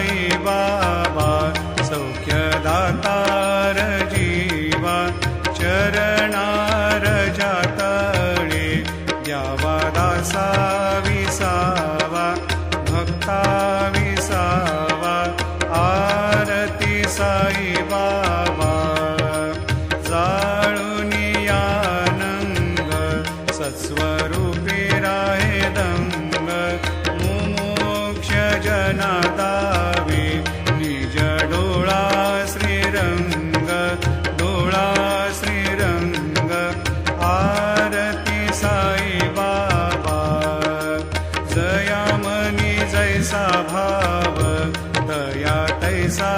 साई बाबा सौख्यदातार जीवा चरणार जातळे द्यावा दासा विसावा भक्ता विसावा आरती साई बाबा जाळूनी आनंद सत्स्वरूपी राहे दंग मुमोक्ष जना दावे निज डोळा श्रीरंग डोळा श्रीरंग आरती साई बाबा जया मनी जैसा भाव दया तैसा